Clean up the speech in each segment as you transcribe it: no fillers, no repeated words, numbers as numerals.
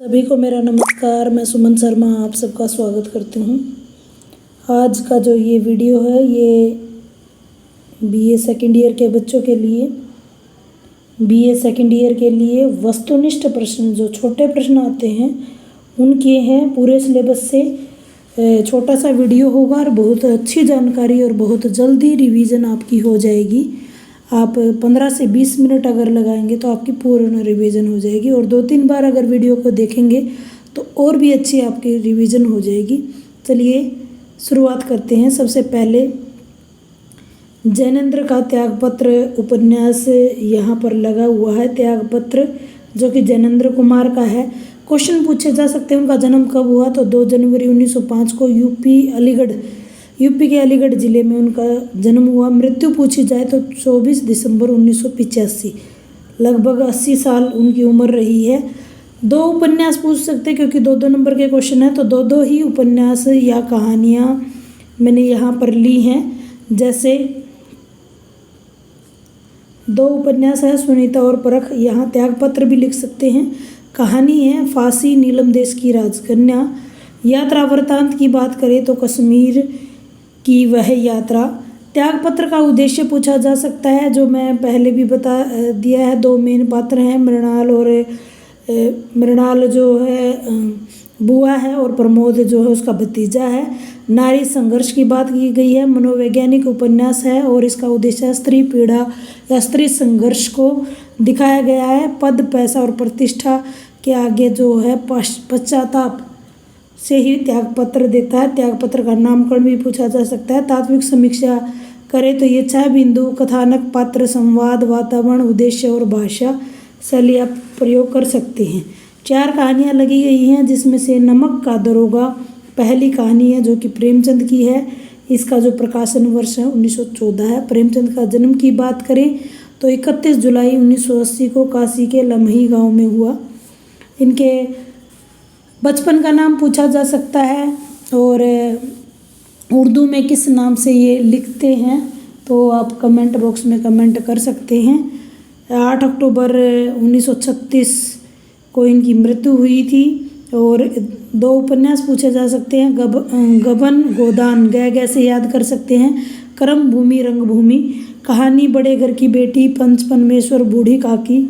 सभी को मेरा नमस्कार। मैं सुमन शर्मा आप सबका स्वागत करती हूँ। आज का जो ये वीडियो है ये बीए सेकेंड ईयर के बच्चों के लिए वस्तुनिष्ठ प्रश्न, जो छोटे प्रश्न आते हैं उनके हैं। पूरे सिलेबस से छोटा सा वीडियो होगा और बहुत अच्छी जानकारी और बहुत जल्दी रिवीजन आपकी हो जाएगी। आप 15 से 20 मिनट अगर लगाएंगे तो आपकी पूर्ण रिवीजन हो जाएगी और 2-3 बार अगर वीडियो को देखेंगे तो और भी अच्छी आपकी रिवीजन हो जाएगी। चलिए शुरुआत करते हैं। सबसे पहले जैनेंद्र का त्यागपत्र उपन्यास यहाँ पर लगा हुआ है। त्यागपत्र जो कि जैनेंद्र कुमार का है। क्वेश्चन पूछे जा सकते हैं उनका जन्म कब हुआ, तो 2 जनवरी 1905 को यूपी के अलीगढ़ ज़िले में उनका जन्म हुआ। मृत्यु पूछी जाए तो 24 दिसंबर 1985, लगभग 80 साल उनकी उम्र रही है। 2 उपन्यास पूछ सकते हैं क्योंकि 2-2 नंबर के क्वेश्चन हैं, तो 2-2 ही उपन्यास या कहानियाँ मैंने यहाँ पर ली हैं। जैसे 2 उपन्यास है सुनीता और परख, यहाँ त्यागपत्र भी लिख सकते हैं। कहानी है फांसी नीलम देश की राजकन्या। यात्रा वृत्तांत की बात करें तो कश्मीर की वह यात्रा। त्यागपत्र का उद्देश्य पूछा जा सकता है, जो मैं पहले भी बता दिया है। 2 मेन पात्र हैं, मृणाल जो है बुआ है और प्रमोद जो है उसका भतीजा है। नारी संघर्ष की बात की गई है। मनोवैज्ञानिक उपन्यास है और इसका उद्देश्य स्त्री पीड़ा या स्त्री संघर्ष को दिखाया गया है। पद, पैसा और प्रतिष्ठा के आगे जो है पश्चाताप से ही त्यागपत्र देता है। त्यागपत्र का नामकरण भी पूछा जा सकता है। तात्विक समीक्षा करें तो ये 6 बिंदु, कथानक, पात्र, संवाद, वातावरण, उद्देश्य और भाषा शैली आप प्रयोग कर सकते हैं। 4 कहानियाँ लगी गई हैं, जिसमें से नमक का दरोगा पहली कहानी है जो कि प्रेमचंद की है। इसका जो प्रकाशन वर्ष है 1914 है। प्रेमचंद का जन्म की बात करें तो 31 जुलाई 1980 को काशी के लम्ही गाँव में हुआ। इनके बचपन का नाम पूछा जा सकता है और उर्दू में किस नाम से ये लिखते हैं तो आप कमेंट बॉक्स में कमेंट कर सकते हैं। 8 अक्टूबर 1936 को इनकी मृत्यु हुई थी। और 2 उपन्यास पूछे जा सकते हैं। गबन गोदान, गै से याद कर सकते हैं। कर्म भूमि रंगभूमि। कहानी बड़े घर की बेटी, पंच परमेश्वर, बूढ़ी काकी।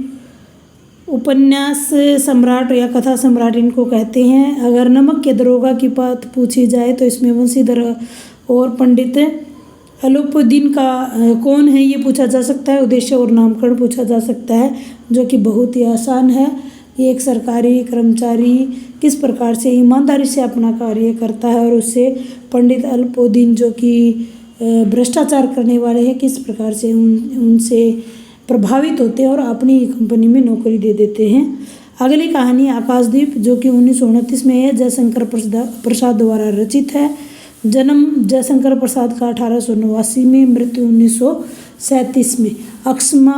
उपन्यास सम्राट या कथा सम्राट इनको कहते हैं। अगर नमक के दरोगा की बात पूछी जाए तो इसमें वंशीधर और पंडित अलुपुद्दीन का कौन है ये पूछा जा सकता है। उद्देश्य और नामकरण पूछा जा सकता है, जो कि बहुत ही आसान है। ये एक सरकारी कर्मचारी किस प्रकार से ईमानदारी से अपना कार्य करता है और उससे पंडित अलुपुद्दीन जो कि भ्रष्टाचार करने वाले हैं किस प्रकार से उनसे प्रभावित होते हैं और अपनी कंपनी में नौकरी दे देते हैं। अगली कहानी आकाशदीप, जो कि 1929 में है। जयशंकर प्रसाद द्वारा रचित है। जन्म जयशंकर प्रसाद का 1889 में, मृत्यु 1937 में। अक्षमा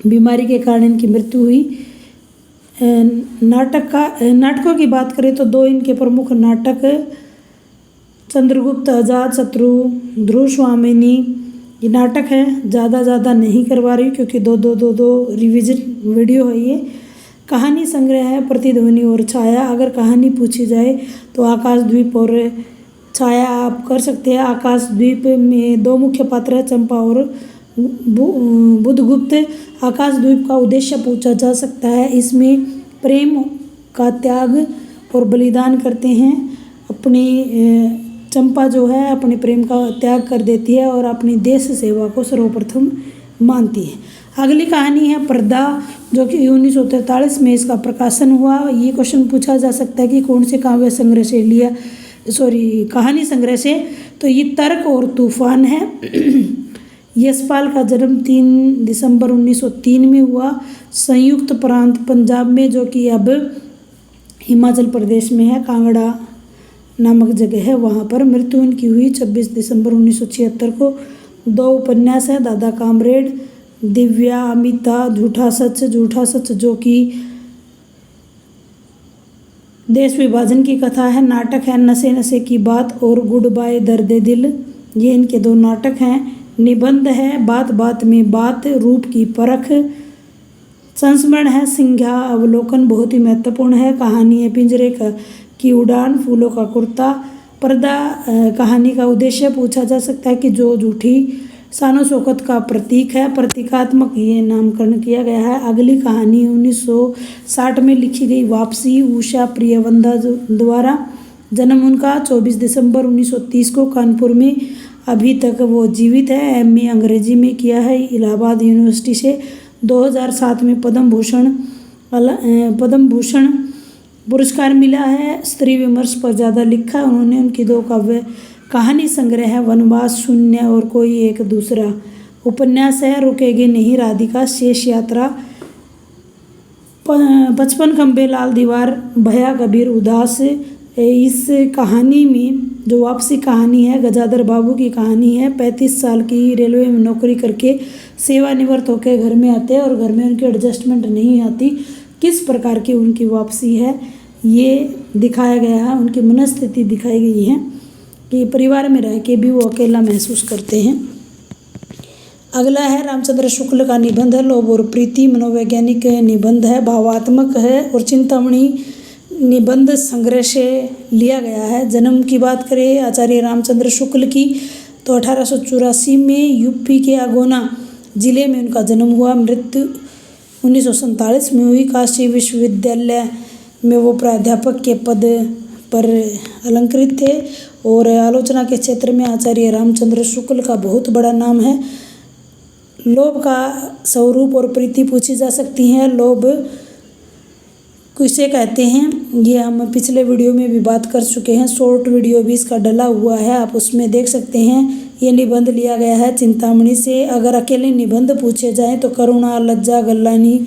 बीमारी के कारण इनकी मृत्यु हुई। नाटकों की बात करें तो 2 इनके प्रमुख नाटक चंद्रगुप्त, अजातशत्रु, ध्रुव स्वामिनी ये नाटक है। ज़्यादा नहीं करवा रही क्योंकि 2 रिवीजन वीडियो है ये। कहानी संग्रह है प्रतिध्वनि और छाया। अगर कहानी पूछी जाए तो आकाशद्वीप और छाया आप कर सकते हैं। आकाशद्वीप में 2 मुख्य पात्र हैं, चंपा और बुधगुप्त। आकाशद्वीप का उद्देश्य पूछा जा सकता है। इसमें प्रेम का त्याग और बलिदान करते हैं। अपनी चंपा जो है अपने प्रेम का त्याग कर देती है और अपनी देश सेवा को सर्वप्रथम मानती है। अगली कहानी है पर्दा, जो कि 1943 में इसका प्रकाशन हुआ। ये क्वेश्चन पूछा जा सकता है कि कौन से काव्य संग्रह से कहानी संग्रह से, तो ये तर्क और तूफान है। यशपाल का जन्म 3 दिसंबर 1903 में हुआ। संयुक्त प्रांत पंजाब में, जो कि अब हिमाचल प्रदेश में है, कांगड़ा नामक जगह है, वहाँ पर मृत्यु इनकी हुई 26 दिसंबर 1976 को। 2 उपन्यास है, दादा कामरेड, दिव्या अमिता, झूठा सच, जो कि देश विभाजन की कथा है। नाटक है नशे नशे की बात और गुड बाय दर्द दिल, ये इनके 2 नाटक हैं। निबंध है बात बात में बात, रूप की परख, संस्मरण है संज्ञा अवलोकन बहुत ही महत्वपूर्ण है। कहानी है पिंजरे की उड़ान, फूलों का कुर्ता। पर्दा कहानी का उद्देश्य पूछा जा सकता है कि जो झूठी शानो शौकत का प्रतीक है। प्रतीकात्मक ये नामकरण किया गया है। अगली कहानी 1960 में लिखी गई वापसी, उषा प्रियवंदा द्वारा। जन्म उनका 24 दिसंबर 1930 को कानपुर में। अभी तक वो जीवित है। MA अंग्रेजी में किया है इलाहाबाद यूनिवर्सिटी से। 2007 में पद्म भूषण पुरस्कार मिला है। स्त्री विमर्श पर ज़्यादा लिखा है उन्होंने। उनकी 2 काव्य कहानी संग्रह है वनवास, शून्य और कोई एक दूसरा। उपन्यास है रुकेगी नहीं राधिका, शेष यात्रा, 55 खंबे, लाल दीवार, भया कबीर, उदास। इस कहानी में जो वापसी कहानी है गजाधर बाबू की कहानी है। 35 साल की रेलवे में नौकरी करके सेवानिवृत्त होकर घर में आते हैं और घर में उनकी एडजस्टमेंट नहीं आती। किस प्रकार की उनकी वापसी है ये दिखाया गया है। उनकी मनस्थिति दिखाई गई है कि परिवार में रह के भी वो अकेला महसूस करते हैं। अगला है रामचंद्र शुक्ल का निबंध है लोभ और प्रीति, मनोवैज्ञानिक निबंध है, भावात्मक है और चिंतामणि निबंध संग्रह से लिया गया है। जन्म की बात करें आचार्य रामचंद्र शुक्ल की तो 1884 में यूपी के अगोना जिले में उनका जन्म हुआ। मृत्यु 1947 में हुई। काशी विश्वविद्यालय में वो प्राध्यापक के पद पर अलंकृत थे और आलोचना के क्षेत्र में आचार्य रामचंद्र शुक्ल का बहुत बड़ा नाम है। लोभ का स्वरूप और प्रीति पूछी जा सकती हैं। लोभ किसे कहते हैं ये हम पिछले वीडियो में भी बात कर चुके हैं। शॉर्ट वीडियो भी इसका डला हुआ है, आप उसमें देख सकते हैं। ये निबंध लिया गया है चिंतामणि से। अगर अकेले निबंध पूछे जाएं तो करुणा, लज्जा, गल्लानी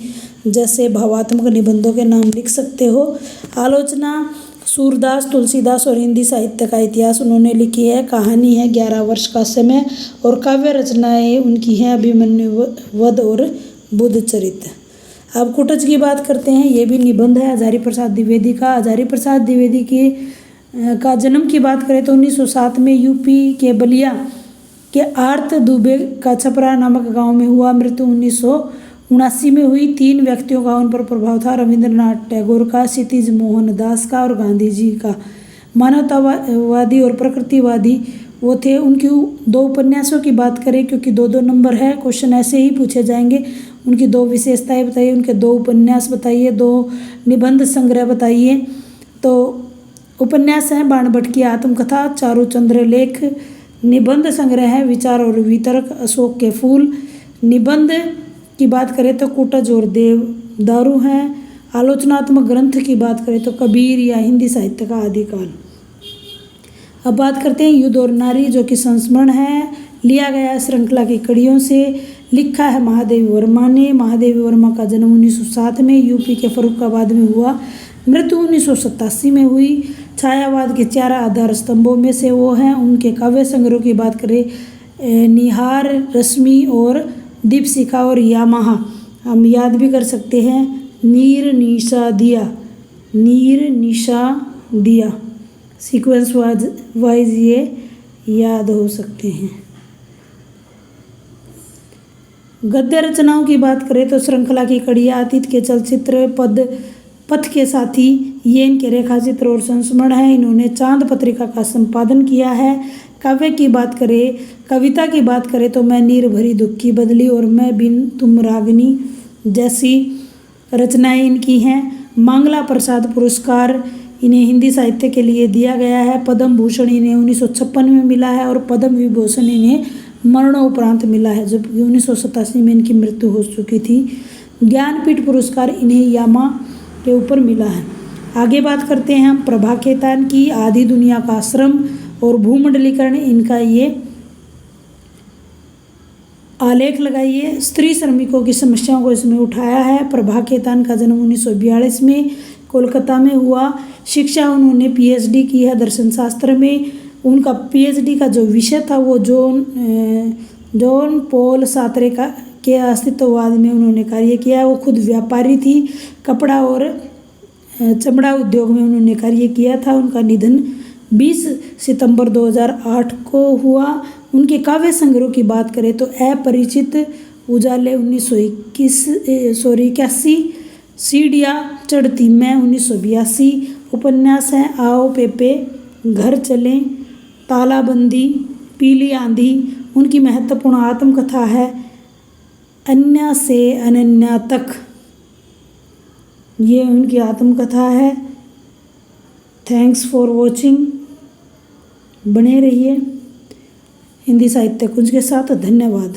जैसे भावात्मक निबंधों के नाम लिख सकते हो। आलोचना सूरदास, तुलसीदास और हिंदी साहित्य का इतिहास उन्होंने लिखी है। कहानी है 11 वर्ष का समय और काव्य रचनाएं उनकी हैं अभिमन्यु वध और बुद्ध चरित्र। अब कुटज की बात करते हैं। ये भी निबंध है हजारी प्रसाद द्विवेदी का। हजारी प्रसाद द्विवेदी का जन्म की बात करें तो 1907 में यूपी के बलिया के आर्त दुबे का छपरा नामक गांव में हुआ। मृत्यु 1979 में हुई। 3 व्यक्तियों का उन पर प्रभाव था, रविंद्रनाथ टैगोर का, क्षितिज मोहन दास का और गांधी जी का। मानवतावादी और प्रकृतिवादी वो थे। उनकी 2 उपन्यासों की बात करें क्योंकि 2-2 नंबर है, क्वेश्चन ऐसे ही पूछे जाएंगे। उनकी 2 विशेषताएं बताइए, उनके 2 उपन्यास बताइए, 2 निबंध संग्रह बताइए। तो उपन्यास है बाणभट्ट की आत्मकथा, चारुचंद्र लेख। निबंध संग्रह है विचार और वितर्क, अशोक के फूल। निबंध की बात करें तो कुटज और देवदारू हैं। आलोचनात्मक ग्रंथ की बात करें तो कबीर या हिंदी साहित्य का आदिकाल। अब बात करते हैं युद्ध और नारी जो कि संस्मरण है, लिया गया है श्रृंखला की कड़ियों से। लिखा है महादेवी वर्मा ने। महादेवी वर्मा का जन्म 1907 में यूपी के फर्रुखाबाद में हुआ। मृत्यु 1987 में हुई। छायावाद के 4 आधार स्तंभों में से वो हैं। उनके काव्य संग्रह की बात करें निहार, रश्मि और दीपशिखा और यामाहा हम याद भी कर सकते हैं। नीर निशा दिया, नीर निशा दिया, सीक्वेंस वाइज ये याद हो सकते हैं। गद्य रचनाओं की बात करें तो श्रृंखला की कड़ियाँ, अतीत के चलचित्र, पथ के साथी, ये इनके रेखाचित्र और संस्मरण है। इन्होंने चांद पत्रिका का संपादन किया है। काव्य की बात करें, कविता की बात करें तो मैं नीर भरी दुख की बदली और मैं बिन तुम रागनी जैसी रचनाएं इनकी हैं। मंगला प्रसाद पुरस्कार इन्हें हिंदी साहित्य के लिए दिया गया है। पद्म भूषण इन्हें 1956 में मिला है और पद्म विभूषण इन्हें मरणोपरांत मिला है, जबकि 1987 में इनकी मृत्यु हो चुकी थी। ज्ञानपीठ पुरस्कार इन्हें यामा के ऊपर मिला है। आगे बात करते हैं हम प्रभा खेतान की। आधी दुनिया का श्रम और भूमंडलीकरण इनका ये आलेख लगाइए। स्त्री श्रमिकों की समस्याओं को इसमें उठाया है। प्रभा खेतान का जन्म 1942 में कोलकाता में हुआ। शिक्षा उन्होंने PhD की है दर्शन शास्त्र में। उनका PhD का जो विषय था वो जॉन पॉल सार्त्रे के अस्तित्ववाद में उन्होंने कार्य किया। वो खुद व्यापारी थी। कपड़ा और चमड़ा उद्योग में उन्होंने कार्य किया था। उनका निधन 20 सितंबर 2008 को हुआ। उनके काव्य संग्रह की बात करें तो अपरिचित उजाले 1981 सीढ़ियाँ चढ़ती मैं 1982 उपन्यास है आओ पेपे, घर चलें, तालाबंदी, पीली आंधी। उनकी महत्वपूर्ण आत्मकथा है अन्या से अनन्या तक, ये उनकी आत्मकथा है। थैंक्स फॉर वॉचिंग, बने रहिए हिंदी साहित्य कुंज के साथ। धन्यवाद।